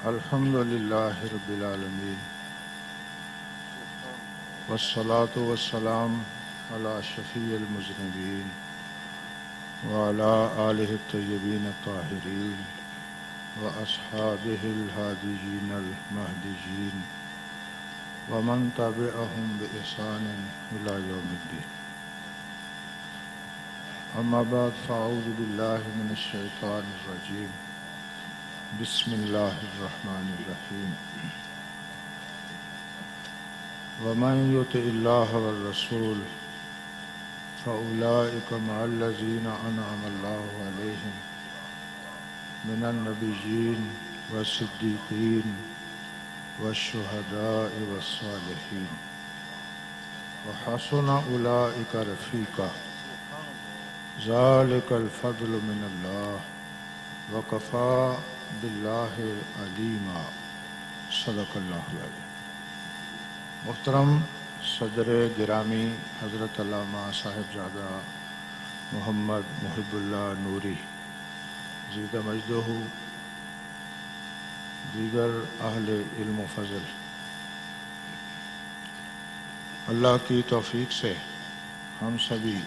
الحمد للہ رب العالمین والصلاة والسلام علی شفیع المذنبین وعلی آلہ الطیبین الطاہرین واصحابہ الہادیین المہدیین ومن تبعہم بإحسان الی یوم الدین. اما بعد فاعوذ باللہ من الشیطان الرجیم. بسم اللہ الرحمن الرحیم. ومن یطع اللہ والرسول فاولئک مع الذین انعم اللہ علیہم من النبیین والصدیقین والشہداء والصالحین وحسن اولئک رفیقا. ذلک الفضل من اللہ وکفی باللہ علیما. صدق اللہ العظیم. محترم صدر گرامی حضرت علامہ صاحبزادہ محمد محب اللہ نوری زیدہ مجدہ، دیگر اہل علم و فضل، اللہ کی توفیق سے ہم سبھی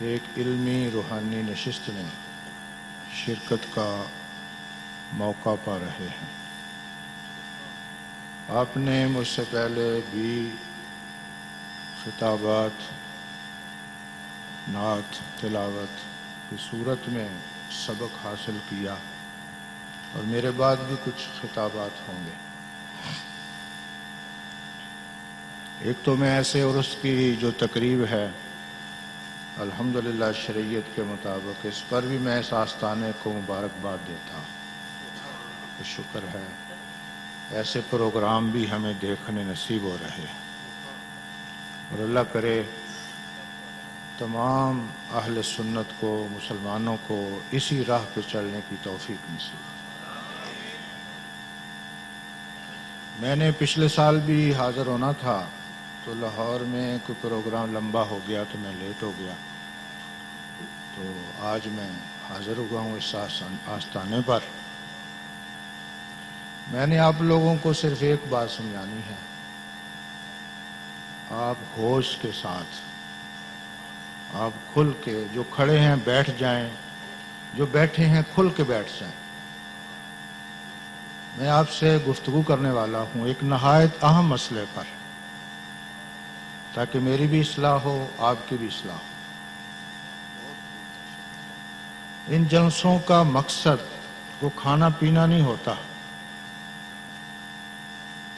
ایک علمی روحانی نشست میں شرکت کا موقع پا رہے ہیں. آپ نے مجھ سے پہلے بھی خطابات، نعت، تلاوت کی صورت میں سبق حاصل کیا اور میرے بعد بھی کچھ خطابات ہوں گے. ایک تو میں ایسے عرس کی جو تقریب ہے الحمدللہ شریعت کے مطابق، اس پر بھی میں اس آستانے کو مبارکباد دیتا ہوں. شکر ہے ایسے پروگرام بھی ہمیں دیکھنے نصیب ہو رہے ہیں اور اللہ کرے تمام اہل سنت کو، مسلمانوں کو اسی راہ پہ چلنے کی توفیق نصیب. میں نے پچھلے سال بھی حاضر ہونا تھا تو لاہور میں کوئی پروگرام لمبا ہو گیا تو میں لیٹ ہو گیا، تو آج میں حاضر ہوا ہوں اس آستانے پر. میں نے آپ لوگوں کو صرف ایک بات سمجھانی ہے، آپ ہوش کے ساتھ، آپ کھل کے، جو کھڑے ہیں بیٹھ جائیں، جو بیٹھے ہیں کھل کے بیٹھ جائیں. میں آپ سے گفتگو کرنے والا ہوں ایک نہایت اہم مسئلے پر، تاکہ میری بھی اصلاح ہو، آپ کی بھی اصلاح ہو. ان جلسوں کا مقصد وہ کھانا پینا نہیں ہوتا،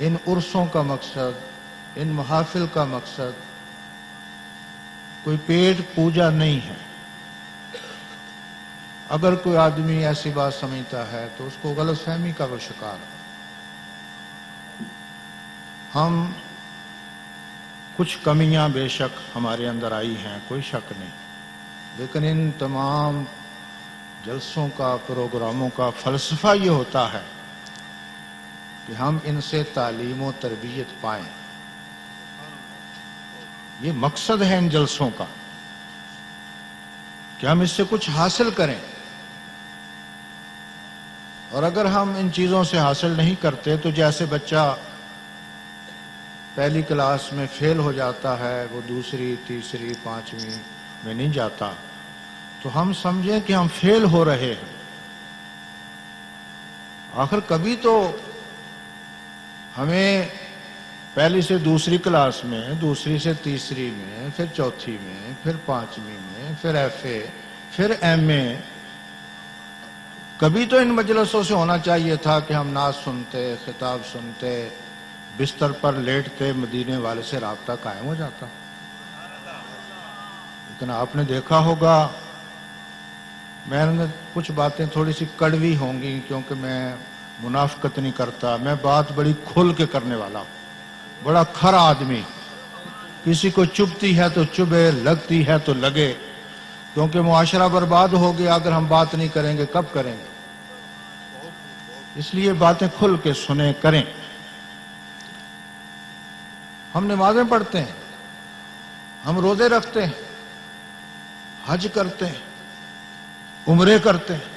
ان عرسوں کا مقصد، ان محافل کا مقصد کوئی پیٹ پوجا نہیں ہے. اگر کوئی آدمی ایسی بات سمجھتا ہے تو اس کو غلط فہمی کا وہ شکار ہے. ہم کچھ کمیاں بے شک ہمارے اندر آئی ہیں، کوئی شک نہیں، لیکن ان تمام جلسوں کا، پروگراموں کا فلسفہ یہ ہوتا ہے کہ ہم ان سے تعلیم و تربیت پائیں. یہ مقصد ہے ان جلسوں کا کہ ہم اس سے کچھ حاصل کریں. اور اگر ہم ان چیزوں سے حاصل نہیں کرتے تو جیسے بچہ پہلی کلاس میں فیل ہو جاتا ہے، وہ دوسری، تیسری، پانچویں میں نہیں جاتا، تو ہم سمجھیں کہ ہم فیل ہو رہے ہیں. آخر کبھی تو ہمیں پہلی سے دوسری کلاس میں، دوسری سے تیسری میں، پھر چوتھی میں، پھر پانچویں میں، پھر ایف اے، پھر ایم اے، کبھی تو ان مجلسوں سے ہونا چاہیے تھا کہ ہم نعت سنتے، خطاب سنتے، بستر پر لیٹتے، مدینے والے سے رابطہ قائم ہو جاتا. لیکن آپ نے دیکھا ہوگا، میں نے کچھ باتیں تھوڑی سی کڑوی ہوں گی کیونکہ میں منافقت نہیں کرتا، میں بات بڑی کھل کے کرنے والا ہوں، بڑا کھرا آدمی. کسی کو چبھتی ہے تو چبھے، لگتی ہے تو لگے، کیونکہ معاشرہ برباد ہو گیا اگر ہم بات نہیں کریں گے. کب کریں گے؟ اس لیے باتیں کھل کے سنیں، کریں. ہم نمازیں پڑھتے ہیں، ہم روزے رکھتے ہیں، حج کرتے ہیں، عمرے کرتے ہیں،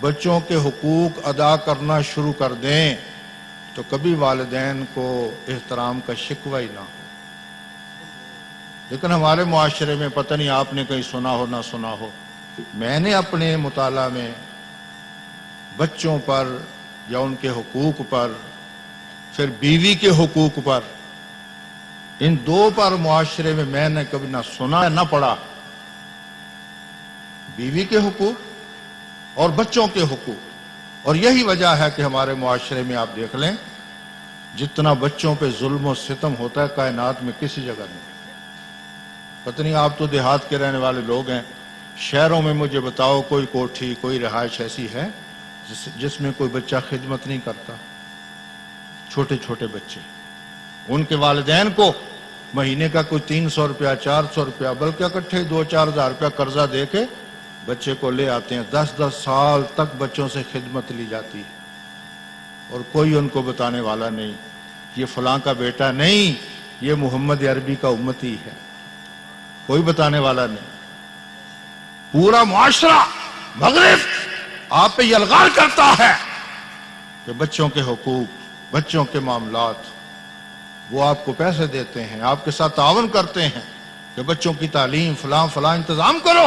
بچوں کے حقوق ادا کرنا شروع کر دیں تو کبھی والدین کو احترام کا شکوہ ہی نہ ہو۔ لیکن ہمارے معاشرے میں پتہ نہیں آپ نے کہیں سنا ہو نہ سنا ہو، میں نے اپنے مطالعہ میں بچوں پر یا ان کے حقوق پر، پھر بیوی کے حقوق پر، ان دو پر معاشرے میں نے کبھی نہ سنا نہ پڑھا۔ بیوی کے حقوق اور بچوں کے حقوق، اور یہی وجہ ہے کہ ہمارے معاشرے میں آپ دیکھ لیں جتنا بچوں پہ ظلم و ستم ہوتا ہے کائنات میں کسی جگہ نہیں۔ پتہ نہیں آپ تو دیہات کے رہنے والے لوگ ہیں، شہروں میں مجھے بتاؤ کوئی کوٹھی کوئی رہائش ایسی ہے جس میں کوئی بچہ خدمت نہیں کرتا؟ چھوٹے چھوٹے بچے، ان کے والدین کو مہینے کا کوئی 300 روپیہ 400 روپیہ بلکہ اکٹھے 2-4 ہزار روپیہ قرضہ دے کے بچے کو لے آتے ہیں۔ 10-10 سال تک بچوں سے خدمت لی جاتی ہے اور کوئی ان کو بتانے والا نہیں، یہ فلاں کا بیٹا نہیں، یہ محمد عربی کا امتی ہے، کوئی بتانے والا نہیں۔ پورا معاشرہ مغرب آپ پہ یلغار کرتا ہے کہ بچوں کے حقوق، بچوں کے معاملات، وہ آپ کو پیسے دیتے ہیں، آپ کے ساتھ تعاون کرتے ہیں کہ بچوں کی تعلیم فلاں فلاں انتظام کرو،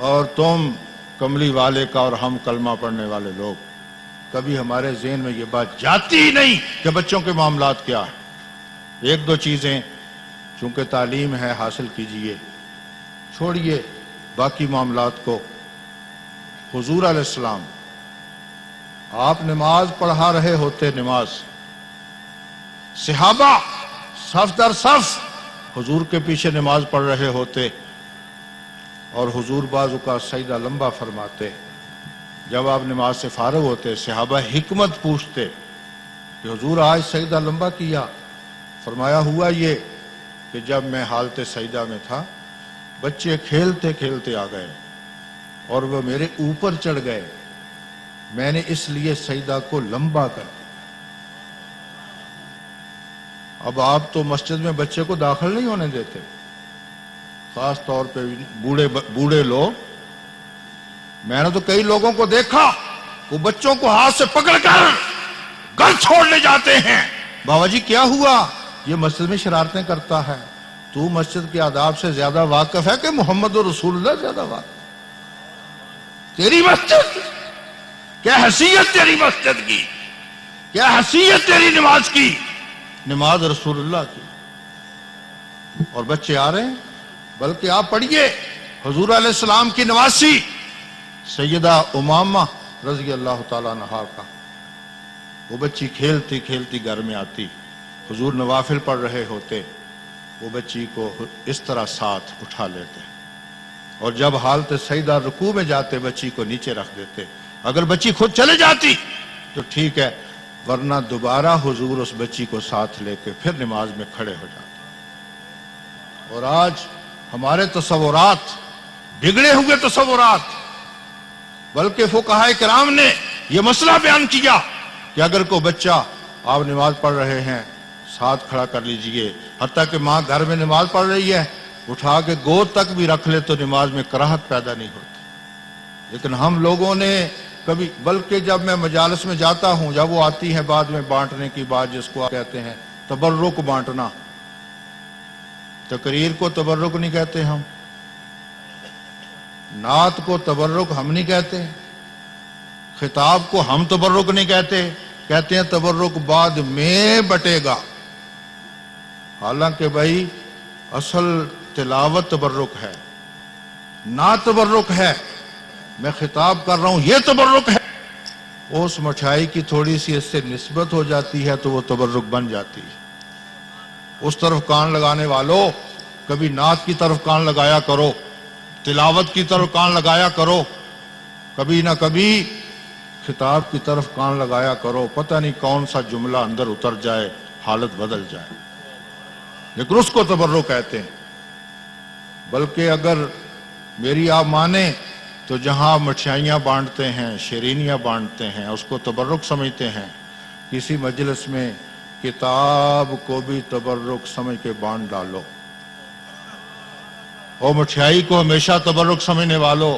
اور تم کملی والے کا اور ہم کلمہ پڑھنے والے لوگ، کبھی ہمارے ذہن میں یہ بات جاتی ہی نہیں کہ بچوں کے معاملات کیا ہیں۔ 1-2 چیزیں چونکہ تعلیم ہے حاصل کیجئے، چھوڑیے باقی معاملات کو۔ حضور علیہ السلام آپ نماز پڑھا رہے ہوتے، نماز، صحابہ صف در صف حضور کے پیچھے نماز پڑھ رہے ہوتے، اور حضور بعض کا سجدہ لمبا فرماتے۔ جب آپ نماز سے فارغ ہوتے صحابہ حکمت پوچھتے کہ حضور آج سجدہ لمبا کیا؟ فرمایا ہوا یہ کہ جب میں حالت سجدہ میں تھا بچے کھیلتے کھیلتے آ گئے اور وہ میرے اوپر چڑھ گئے، میں نے اس لیے سجدہ کو لمبا کر دیا۔ اب آپ تو مسجد میں بچے کو داخل نہیں ہونے دیتے، خاص طور پہ بوڑھے لوگ۔ میں نے تو کئی لوگوں کو دیکھا وہ بچوں کو ہاتھ سے پکڑ کر گھر چھوڑنے جاتے ہیں۔ بابا جی کیا ہوا؟ یہ مسجد میں شرارتیں کرتا ہے۔ تو مسجد کے آداب سے زیادہ واقف ہے کہ محمد رسول اللہ زیادہ واقف؟ تیری مسجد، کیا حیثیت تیری مسجد کی، کیا حیثیت تیری نماز کی؟ نماز رسول اللہ کی، اور بچے آ رہے ہیں۔ بلکہ آپ پڑھیے حضور علیہ السلام کی نواسی سیدہ امامہ رضی اللہ تعالیٰ عنہا کا، وہ بچی کھیلتی کھیلتی گھر میں آتی، حضور نوافل پڑھ رہے ہوتے، وہ بچی کو اس طرح ساتھ اٹھا لیتے، اور جب حالت سجدہ رکوع میں جاتے بچی کو نیچے رکھ دیتے۔ اگر بچی خود چلے جاتی تو ٹھیک ہے، ورنہ دوبارہ حضور اس بچی کو ساتھ لے کے پھر نماز میں کھڑے ہو جاتے۔ اور آج ہمارے تصورات، بگڑے ہوئے تصورات، بلکہ فقہائے کرام نے یہ مسئلہ بیان کیا کہ اگر کوئی بچہ آپ نماز پڑھ رہے ہیں ساتھ کھڑا کر لیجئے، حتیٰ کہ ماں گھر میں نماز پڑھ رہی ہے اٹھا کے گود تک بھی رکھ لے تو نماز میں کراہت پیدا نہیں ہوتی۔ لیکن ہم لوگوں نے کبھی، بلکہ جب میں مجالس میں جاتا ہوں، جب وہ آتی ہیں بعد میں بانٹنے کی بات جس کو کہتے ہیں تبرک بانٹنا، تقریر کو تبرک نہیں کہتے ہم، نعت کو تبرک ہم نہیں کہتے، خطاب کو ہم تبرک نہیں کہتے، کہتے ہیں تبرک بعد میں بٹے گا۔ حالانکہ بھائی اصل تلاوت تبرک ہے، نعت تبرک ہے، میں خطاب کر رہا ہوں یہ تبرک ہے۔ اس مٹھائی کی تھوڑی سی اس سے نسبت ہو جاتی ہے تو وہ تبرک بن جاتی ہے۔ اس طرف کان لگانے والوں، کبھی نعت کی طرف کان لگایا کرو، تلاوت کی طرف کان لگایا کرو، کبھی نہ کبھی خطاب کی طرف کان لگایا کرو، پتہ نہیں کون سا جملہ اندر اتر جائے، حالت بدل جائے، لیکن اس کو تبرک کہتے ہیں۔ بلکہ اگر میری آپ مانیں تو جہاں مٹھائیاں بانٹتے ہیں، شیرینیاں بانٹتے ہیں، اس کو تبرک سمجھتے ہیں۔ کسی مجلس میں کتاب کو بھی تبرک سمجھ کے بانٹ ڈالو، اور مٹھائی کو ہمیشہ تبرک سمجھنے والوں،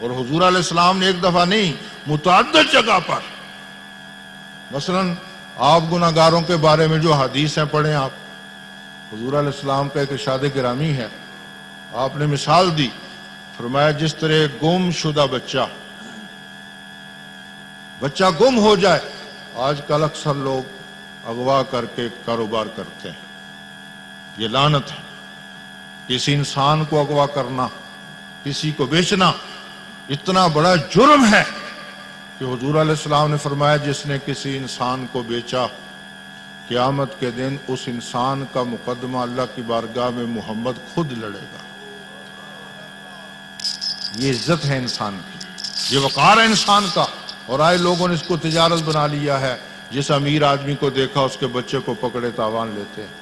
اور حضور علیہ السلام نے ایک دفعہ نہیں متعدد جگہ پر، مثلاً آپ گناہگاروں کے بارے میں جو حدیث ہیں پڑھیں آپ، حضور علیہ السلام کا ایک ارشاد گرامی ہے، آپ نے مثال دی، فرمایا جس طرح گم شدہ بچہ گم ہو جائے، آج کل اکثر لوگ اغوا کر کے کاروبار کرتے ہیں، یہ لعنت ہے۔ کسی انسان کو اغوا کرنا، کسی کو بیچنا اتنا بڑا جرم ہے کہ حضور علیہ السلام نے فرمایا جس نے کسی انسان کو بیچا، قیامت کے دن اس انسان کا مقدمہ اللہ کی بارگاہ میں محمد خود لڑے گا۔ یہ عزت ہے انسان کی، یہ وقار ہے انسان کا، اور آئے لوگوں نے اس کو تجارت بنا لیا ہے۔ جس امیر آدمی کو دیکھا اس کے بچے کو پکڑے تاوان لیتے ہیں۔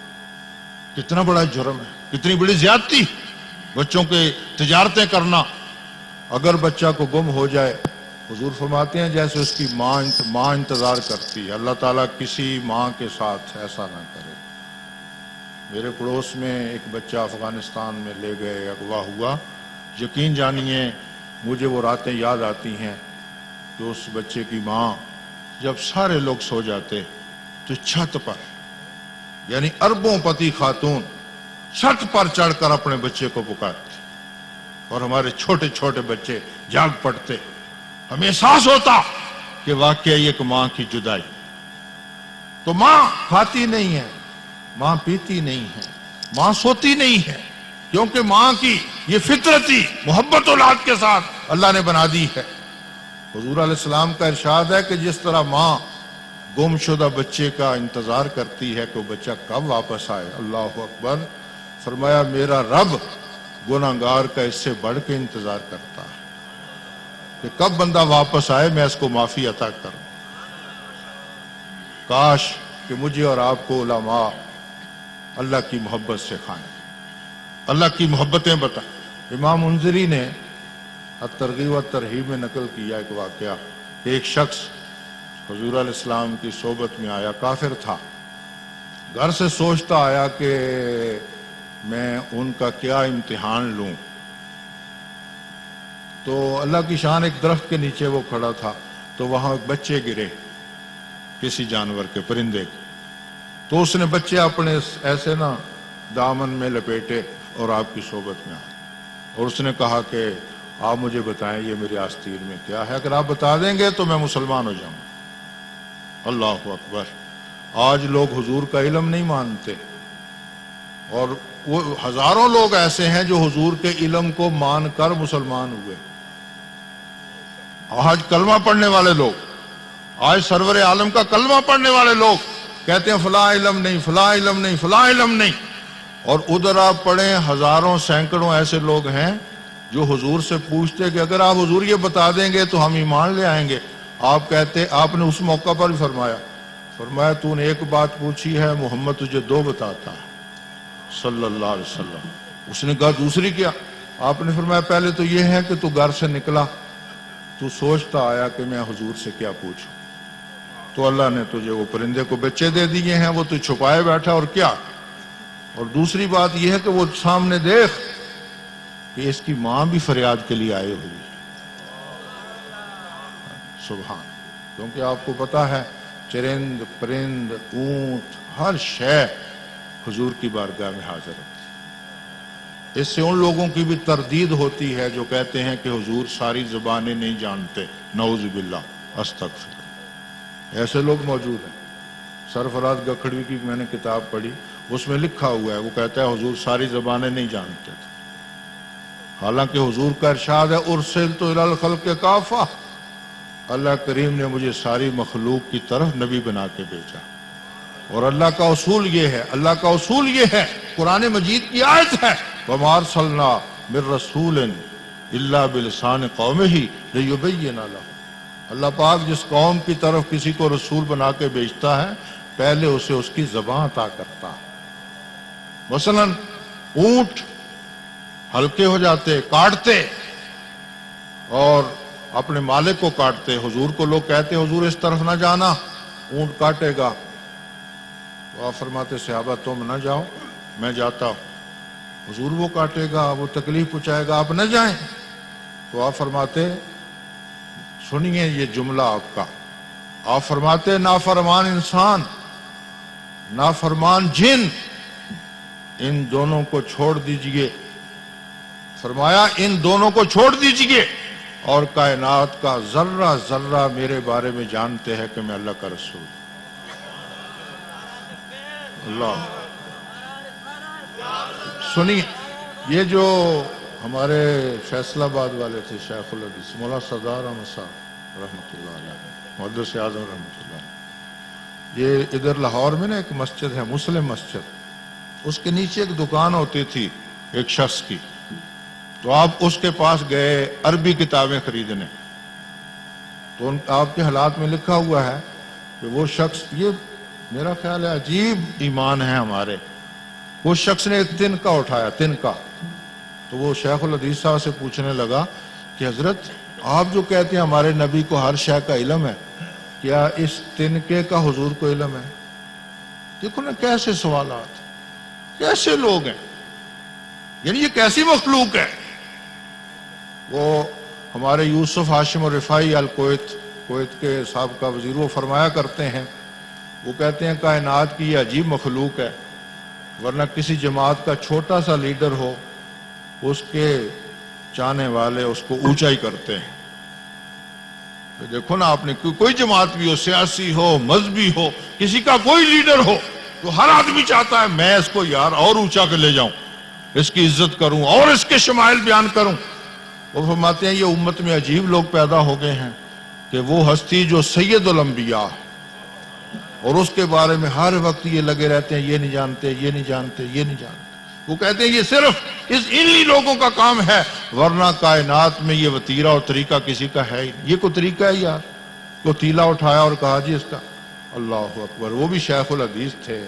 کتنا بڑا جرم ہے، کتنی بڑی زیادتی، بچوں کے تجارتیں کرنا۔ اگر بچہ کو گم ہو جائے، حضور فرماتے ہیں جیسے اس کی ماں انتظار کرتی ہے، اللہ تعالیٰ کسی ماں کے ساتھ ایسا نہ کرے۔ میرے پڑوس میں ایک بچہ افغانستان میں لے گئے، اغوا ہوا، یقین جانیے مجھے وہ راتیں یاد آتی ہیں کہ اس بچے کی ماں جب سارے لوگ سو جاتے تو چھت پر، یعنی اربوں پتی خاتون چھت پر چڑھ کر اپنے بچے کو پکارتی، اور ہمارے چھوٹے چھوٹے بچے جاگ پڑتے۔ ہمیں احساس ہوتا کہ واقعی ایک ماں کی جدائی۔ تو ماں کھاتی نہیں ہے، ماں پیتی نہیں ہے، ماں سوتی نہیں ہے، کیونکہ ماں کی یہ فطرتی محبت اولاد کے ساتھ اللہ نے بنا دی ہے۔ حضور علیہ السلام کا ارشاد ہے کہ جس طرح ماں گم شدہ بچے کا انتظار کرتی ہے کہ وہ بچہ کب واپس آئے، اللہ اکبر، فرمایا میرا رب گناہگار کا اس سے بڑھ کے انتظار کرتا ہے کہ کب بندہ واپس آئے، میں اس کو معافی عطا کروں۔ کاش کہ مجھے اور آپ کو علماء اللہ کی محبت سکھائیں، اللہ کی محبتیں بتائیں۔ امام منذری نے الترغیب و ترہیب میں نقل کیا ایک واقعہ کہ ایک شخص حضور علیہ السلام کی صحبت میں آیا، کافر تھا، گھر سے سوچتا آیا کہ میں ان کا کیا امتحان لوں۔ تو اللہ کی شان، ایک درخت کے نیچے وہ کھڑا تھا، تو وہاں ایک بچے گرے کسی جانور کے، پرندے کے، تو اس نے بچے اپنے ایسے نا دامن میں لپیٹے اور آپ کی صحبت میں آئے، اور اس نے کہا کہ آپ مجھے بتائیں یہ میری آستین میں کیا ہے، اگر آپ بتا دیں گے تو میں مسلمان ہو جاؤں۔ اللہ اکبر! آج لوگ حضور کا علم نہیں مانتے، اور وہ ہزاروں لوگ ایسے ہیں جو حضور کے علم کو مان کر مسلمان ہوئے۔ آج کلمہ پڑھنے والے لوگ، آج سرور عالم کا کلمہ پڑھنے والے لوگ کہتے ہیں فلاں علم نہیں، فلاں علم نہیں، فلاں علم نہیں، اور ادھر آپ پڑھیں ہزاروں سینکڑوں ایسے لوگ ہیں جو حضور سے پوچھتے کہ اگر آپ حضور یہ بتا دیں گے تو ہم ایمان لے آئیں گے۔ آپ کہتے، آپ نے اس موقع پر بھی فرمایا تو نے ایک بات پوچھی ہے، محمد تجھے دو بتاتا ہے صلی اللہ علیہ وسلم۔ اس نے کہا دوسری کیا؟ آپ نے فرمایا پہلے تو یہ ہے کہ تو گھر سے نکلا تو سوچتا آیا کہ میں حضور سے کیا پوچھوں، تو اللہ نے تجھے وہ پرندے کو بچے دے دیے ہیں، وہ تو چھپائے بیٹھا، اور کیا؟ اور دوسری بات یہ ہے کہ وہ سامنے دیکھ کہ اس کی ماں بھی فریاد کے لیے آئی ہوئی ہے۔ سبحان، کیونکہ آپ کو پتا ہے چرند پرند اونٹ ہر شے حضور کی بارگاہ میں حاضر ہوتی ہے۔ اس سے ان لوگوں کی بھی تردید ہوتی ہے جو کہتے ہیں کہ حضور ساری زبانیں نہیں جانتے، نعوذ باللہ، استغفر۔ ایسے لوگ موجود ہیں۔ سرفراز گکھڑوی کی میں نے کتاب پڑھی، اس میں لکھا ہوا ہے، وہ کہتا ہے حضور ساری زبانیں نہیں جانتے تھے، حالانکہ حضور کا ارشاد ہے ارسلت الی الخلق کافہ، اللہ کریم نے مجھے ساری مخلوق کی طرف نبی بنا کے بھیجا۔ اور اللہ کا اصول یہ ہے، اللہ کا اصول یہ ہے، قرآن مجید کی آیت ہے وَمَا أَرْسَلْنَا مِن رَّسُولٍ إِلَّا بِلِسَانِ قَوْمِهِ لِيُبَيِّنَ لَهُمْ۔ اللہ پاک جس قوم کی طرف کسی کو رسول بنا کے بھیجتا ہے پہلے اسے اس کی زبان عطا کرتا ہے۔ مثلا اونٹ ہلکے ہو جاتے، کاٹتے اور اپنے مالک کو کاٹتے، حضور کو لوگ کہتے حضور اس طرف نہ جانا، اونٹ کاٹے گا، تو آپ فرماتے صحابہ تم نہ جاؤ میں جاتا ہوں، حضور وہ کاٹے گا، وہ تکلیف پہنچائے گا، آپ نہ جائیں۔ تو آپ فرماتے، سنیے یہ جملہ آپ کا، آپ فرماتے نافرمان انسان، نافرمان جن، ان دونوں کو چھوڑ دیجئے، فرمایا ان دونوں کو چھوڑ دیجئے، اور کائنات کا ذرہ ذرہ میرے بارے میں جانتے ہیں کہ میں اللہ کا رسول۔ اللہ سنیے، یہ جو ہمارے فیصل آباد والے تھے شیخ الحدیث مولانا سردار احمد صاحب رحمۃ اللہ علیہ، محدث اعظم رحمۃ اللہ علیہ، یہ ادھر لاہور میں نا ایک مسجد ہے مسلم مسجد، اس کے نیچے ایک دکان ہوتی تھی ایک شخص کی، تو آپ اس کے پاس گئے عربی کتابیں خریدنے، تو آپ کے حالات میں لکھا ہوا ہے کہ وہ شخص، یہ میرا خیال ہے عجیب ایمان ہے ہمارے، وہ شخص نے ایک تنکا اٹھایا، تنکا، تو وہ شیخ الحدیث صاحب سے پوچھنے لگا کہ حضرت آپ جو کہتے ہیں ہمارے نبی کو ہر شے کا علم ہے، کیا اس تنکے کا حضور کو علم ہے؟ دیکھو نا کیسے سوالات، کیسے لوگ ہیں، یعنی یہ کیسی مخلوق ہے۔ وہ ہمارے یوسف ہاشم الرفاعی کویت کے سابقہ وزیر، وہ فرمایا کرتے ہیں، وہ کہتے ہیں کائنات کی یہ عجیب مخلوق ہے، ورنہ کسی جماعت کا چھوٹا سا لیڈر ہو، اس کے چاہنے والے اس کو اونچائی کرتے ہیں۔ تو دیکھو نا آپ نے، کوئی جماعت بھی ہو، سیاسی ہو، مذہبی ہو، کسی کا کوئی لیڈر ہو، تو ہر آدمی چاہتا ہے میں اس کو یار اور اونچا کے لے جاؤں، اس کی عزت کروں اور اس کے شمائل بیان کروں۔ وہ فرماتے ہیں یہ امت میں عجیب لوگ پیدا ہو گئے ہیں کہ وہ ہستی جو سید الانبیاء ہے، اور اس کے بارے میں ہر وقت یہ لگے رہتے ہیں، یہ نہیں جانتے، یہ نہیں جانتے، یہ نہیں جانتے۔ وہ کہتے ہیں یہ صرف انہی لوگوں کا کام ہے، ورنہ کائنات میں یہ وتیرہ اور طریقہ کسی کا ہے ہی نہیں۔ یہ کوئی طریقہ ہے یار؟ کوئی تیلا اٹھایا اور کہا جی اس کا، اللہ اکبر۔ وہ بھی شیخ الحدیث تھے،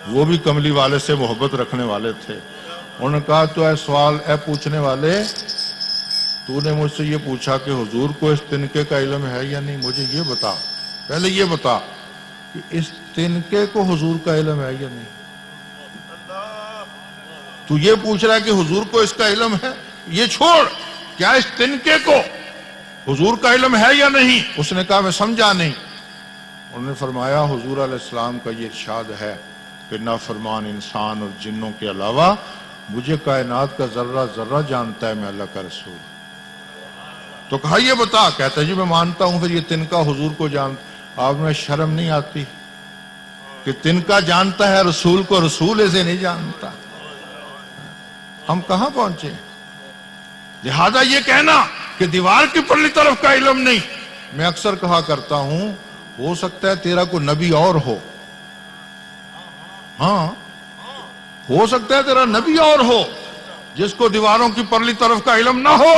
وہ بھی کملی والے سے محبت رکھنے والے تھے۔ انہوں نے کہا تو اے سوال، اے پوچھنے والے، تو نے مجھ سے یہ پوچھا کہ حضور کو اس تنکے کا علم ہے یا نہیں، مجھے یہ بتا، پہلے یہ بتا کہ اس تنکے کو حضور کا علم ہے یا نہیں۔ تو یہ پوچھ رہا ہے کہ حضور کو اس کا علم ہے، یہ چھوڑ، کیا اس تنکے کو حضور کا علم ہے یا نہیں؟ اس نے کہا میں سمجھا نہیں۔ انہوں نے فرمایا حضور علیہ السلام کا یہ ارشاد ہے کہ نافرمان انسان اور جنوں کے علاوہ مجھے کائنات کا ذرہ ذرہ جانتا ہے، میں اللہ کا رسول۔ تو کہا یہ بتا، کہتا ہے جی میں مانتا ہوں، پھر یہ تنکا حضور کو جانتا۔ آپ میں شرم نہیں آتی کہ تنکا جانتا ہے رسول کو، رسول اسے نہیں جانتا؟ ہم کہاں پہنچے؟ لہذا یہ کہنا کہ دیوار کی پرلی طرف کا علم نہیں، میں اکثر کہا کرتا ہوں ہو سکتا ہے تیرا کوئی نبی اور ہو، ہاں ہو سکتا ہے تیرا نبی اور ہو جس کو دیواروں کی پرلی طرف کا علم نہ ہو۔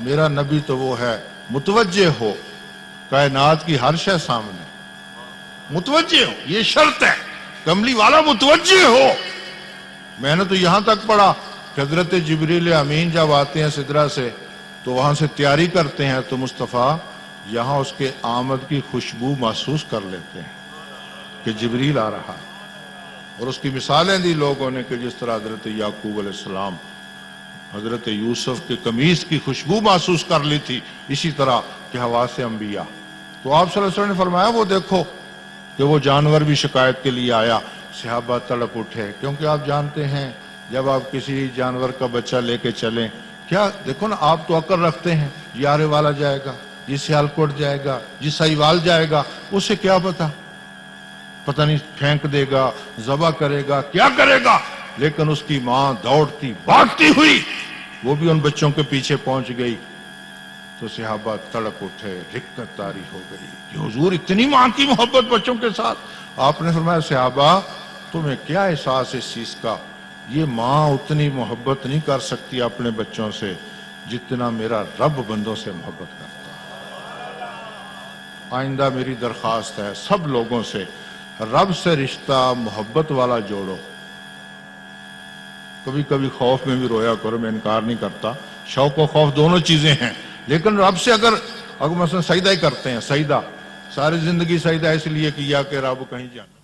میرا نبی تو وہ ہے متوجہ ہو، کائنات کی ہر شے سامنے متوجہ ہو، یہ شرط ہے، کملی والا متوجہ ہو۔ میں نے تو یہاں تک پڑھا کہ حضرت جبریل امین جب آتے ہیں سدرہ سے تو وہاں سے تیاری کرتے ہیں، تو مصطفیٰ یہاں اس کے آمد کی خوشبو محسوس کر لیتے ہیں کہ جبریل آ رہا، اور اس کی مثالیں دی لوگوں نے کہ جس طرح حضرت یعقوب علیہ السلام حضرت یوسف کے قمیص کی خوشبو محسوس کر لی تھی، اسی طرح کہ حواس انبیاء۔ تو آپ صلی اللہ علیہ وسلم نے فرمایا وہ دیکھو کہ وہ جانور بھی شکایت کے لیے آیا، صحابہ تڑپ اٹھے، کیونکہ آپ جانتے ہیں جب آپ کسی جانور کا بچہ لے کے چلیں، کیا دیکھو نا آپ تو عقل رکھتے ہیں، یہ آرے والا جائے گا، یہ سیالکوٹ جائے گا، یہ سہیوال جائے گا، اسے کیا پتہ نہیں پھینک دے گا، ذبح کرے گا، کیا کرے گا، لیکن اس کی ماں دوڑتی بھاگتی ہوئی وہ بھی ان بچوں کے پیچھے پہنچ گئی، تو صحابہ تڑپ اٹھے، رقت طاری ہو گئی کہ حضور اتنی ماں کی محبت بچوں کے ساتھ۔ آپ نے فرمایا صحابہ تمہیں کیا احساس اس چیز کا، یہ ماں اتنی محبت نہیں کر سکتی اپنے بچوں سے جتنا میرا رب بندوں سے محبت کرتا ہے۔ آئندہ میری درخواست ہے سب لوگوں سے، رب سے رشتہ محبت والا جوڑو۔ کبھی کبھی خوف میں بھی رویا کرو، میں انکار نہیں کرتا، شوق و خوف دونوں چیزیں ہیں، لیکن رب سے اگر مثلا سجدہ ہی کرتے ہیں، سجدہ ساری زندگی سجدہ اس لیے کیا کہ رب کہیں جانا